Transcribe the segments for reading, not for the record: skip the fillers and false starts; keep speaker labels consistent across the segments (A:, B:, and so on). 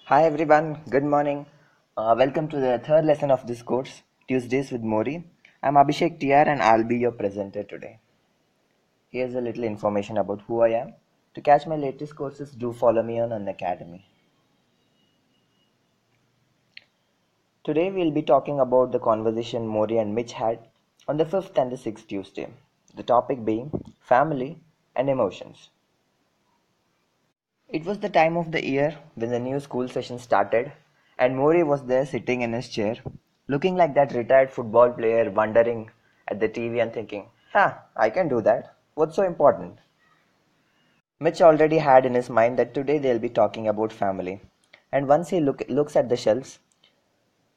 A: Hi everyone, good morning. Welcome to the third lesson of this course, Tuesdays with Morrie. I'm Abhishek TR and I'll be your presenter today. Here's a little information about who I am. To catch my latest courses, do follow me on Unacademy. Today we'll be talking about the conversation Morrie and Mitch had on the 5th and the 6th Tuesday. The topic being family and emotions. It was the time of the year when the new school session started, and Morrie was there sitting in his chair, looking like that retired football player wondering at the TV and thinking, I can do that. What's so important? Mitch already had in his mind that today they'll be talking about family. And once he looks at the shelves,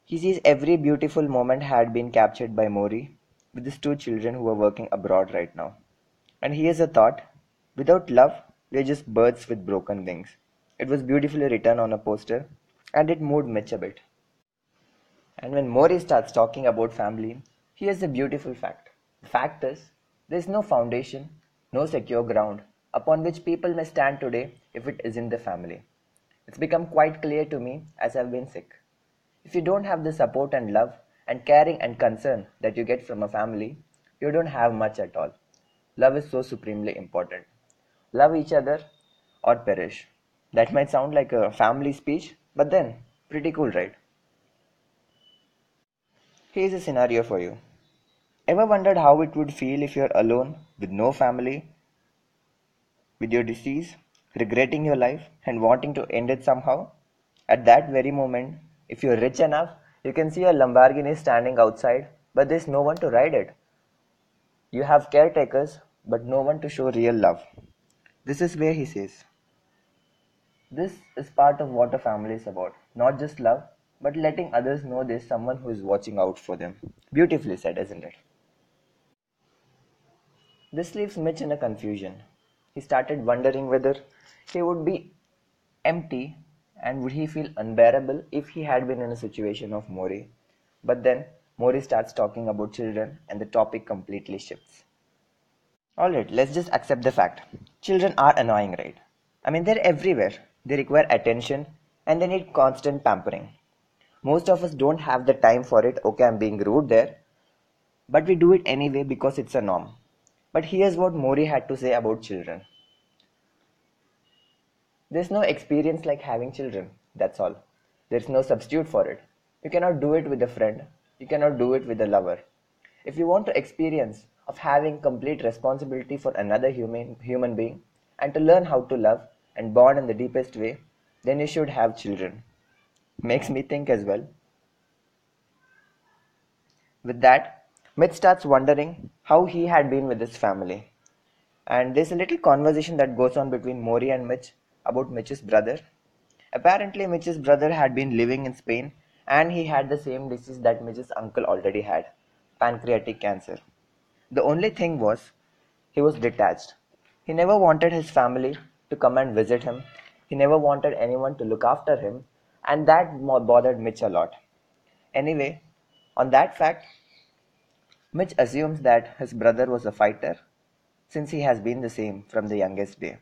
A: he sees every beautiful moment had been captured by Morrie with his two children who are working abroad right now. And here's a thought: without love, we're just birds with broken wings. It was beautifully written on a poster, and it moved Mitch a bit. And when Morrie starts talking about family, here's a beautiful fact. The fact is, there is no foundation, no secure ground upon which people may stand today if it isn't the family. It's become quite clear to me as I've been sick. If you don't have the support and love and caring and concern that you get from a family, you don't have much at all. Love is so supremely important. Love each other or perish. That might sound like a family speech, but then, pretty cool, right? Here's a scenario for you. Ever wondered how it would feel if you're alone, with no family, with your disease, regretting your life, and wanting to end it somehow? At that very moment, if you're rich enough, you can see a Lamborghini standing outside, but there's no one to ride it. You have caretakers, but no one to show real love. This is where he says, this is part of what a family is about. Not just love, but letting others know there's someone who is watching out for them. Beautifully said, isn't it? This leaves Mitch in a confusion. He started wondering whether he would be empty and would he feel unbearable if he had been in a situation of Morrie. But then Morrie starts talking about children and the topic completely shifts. Alright, let's just accept the fact. Children are annoying, right? I mean, they're everywhere. They require attention and they need constant pampering. Most of us don't have the time for it. Okay, I'm being rude there. But we do it anyway because it's a norm. But here's what Morrie had to say about children. There's no experience like having children, that's all. There's no substitute for it. You cannot do it with a friend. You cannot do it with a lover. If you want to experience of having complete responsibility for another human being and to learn how to love and bond in the deepest way, then you should have children. Makes me think as well. With that, Mitch starts wondering how he had been with his family. And there's a little conversation that goes on between Morrie and Mitch about Mitch's brother. Apparently, Mitch's brother had been living in Spain and he had the same disease that Mitch's uncle already had, pancreatic cancer. The only thing was, he was detached. He never wanted his family to come and visit him. He never wanted anyone to look after him, and that bothered Mitch a lot. Anyway, on that fact, Mitch assumes that his brother was a fighter since he has been the same from the youngest day.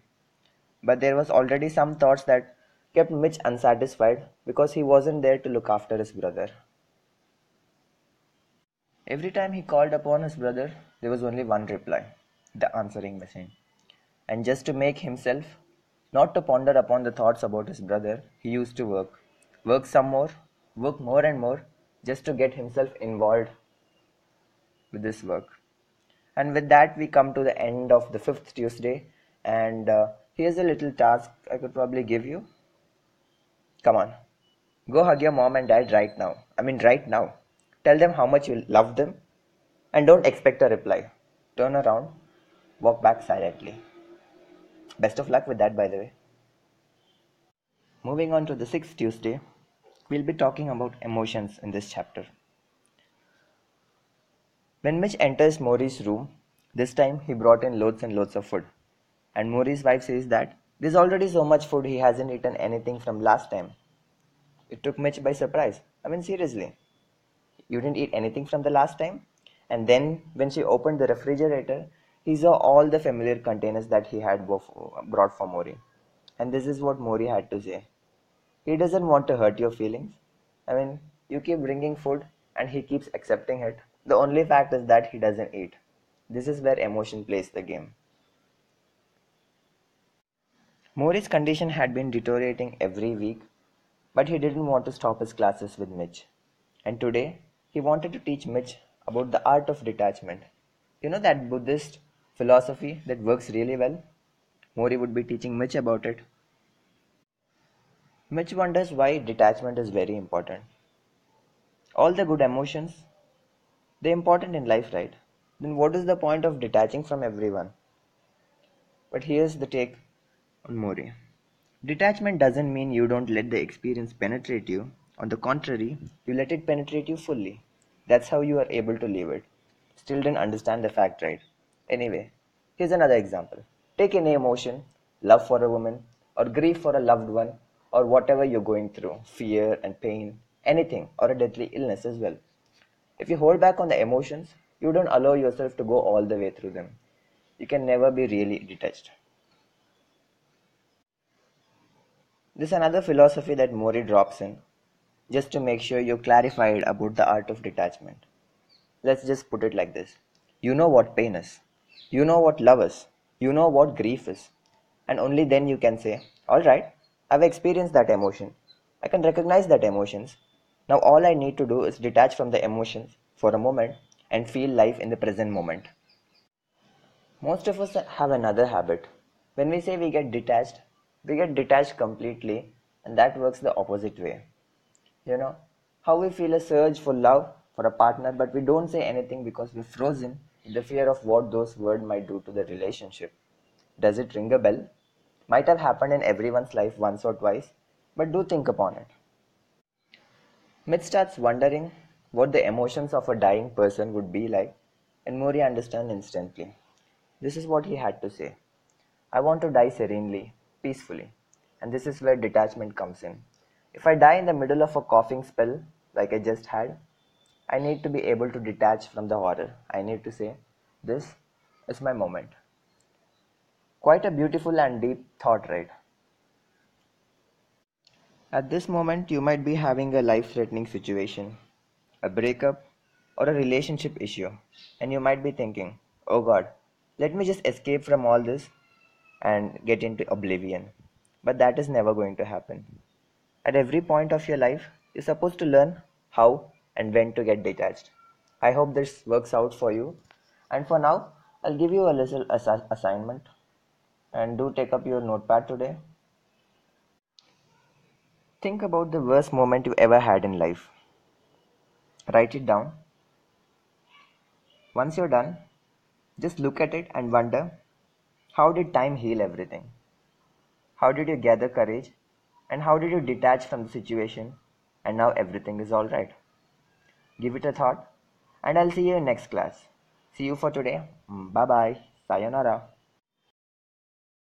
A: But there was already some thoughts that kept Mitch unsatisfied because he wasn't there to look after his brother. Every time he called upon his brother, there was only one reply, the answering machine. And just to make himself not to ponder upon the thoughts about his brother, he used to work some more, work more and more, just to get himself involved with this work. And with that, we come to the end of the 5th Tuesday. And here's a little task I could probably give you. Come on, go hug your mom and dad right now. I mean, right now. Tell them how much you love them and don't expect a reply. Turn around, walk back silently. Best of luck with that, by the way. Moving on to the 6th Tuesday, we'll be talking about emotions in this chapter. When Mitch enters Morrie's room, this time he brought in loads and loads of food. And Morrie's wife says that there's already so much food he hasn't eaten anything from last time. It took Mitch by surprise. I mean, seriously. You didn't eat anything from the last time? And then, when she opened the refrigerator, he saw all the familiar containers that he had brought for Morrie. And this is what Morrie had to say. He doesn't want to hurt your feelings. I mean, you keep bringing food and he keeps accepting it. The only fact is that he doesn't eat. This is where emotion plays the game. Morrie's condition had been deteriorating every week, but he didn't want to stop his classes with Mitch. And today, he wanted to teach Mitch about the art of detachment. You know that Buddhist philosophy that works really well? Morrie would be teaching Mitch about it. Mitch wonders why detachment is very important. All the good emotions, they're important in life, right? Then what is the point of detaching from everyone? But here's the take on Morrie. Detachment doesn't mean you don't let the experience penetrate you. On the contrary, you let it penetrate you fully. That's how you are able to leave it. Still didn't understand the fact, right? Anyway, here's another example. Take any emotion, love for a woman, or grief for a loved one, or whatever you're going through, fear and pain, anything, or a deadly illness as well. If you hold back on the emotions, you don't allow yourself to go all the way through them. You can never be really detached. This is another philosophy that Morrie drops in, just to make sure you're clarified about the art of detachment. Let's just put it like this. You know what pain is. You know what love is. You know what grief is. And only then you can say, alright, I've experienced that emotion. I can recognize that emotions. Now all I need to do is detach from the emotions for a moment and feel life in the present moment. Most of us have another habit. When we say we get detached completely, and that works the opposite way. You know, how we feel a surge for love for a partner, but we don't say anything because we're frozen in the fear of what those words might do to the relationship. Does it ring a bell? Might have happened in everyone's life once or twice, but do think upon it. Mitch starts wondering what the emotions of a dying person would be like, and Mori understands instantly. This is what he had to say. I want to die serenely, peacefully. And this is where detachment comes in. If I die in the middle of a coughing spell, like I just had, I need to be able to detach from the horror. I need to say, this is my moment. Quite a beautiful and deep thought, right? At this moment, you might be having a life threatening situation, a breakup, or a relationship issue, and you might be thinking, oh God, let me just escape from all this and get into oblivion. But that is never going to happen. At every point of your life, you're supposed to learn how and when to get detached. I hope this works out for you. And for now, I'll give you a little assignment. And do take up your notepad today. Think about the worst moment you ever had in life. Write it down. Once you're done, just look at it and wonder, how did time heal everything? How did you gather courage? And how did you detach from the situation? And now everything is alright. Give it a thought, and I'll see you in next class. See you for today. Bye bye. Sayonara.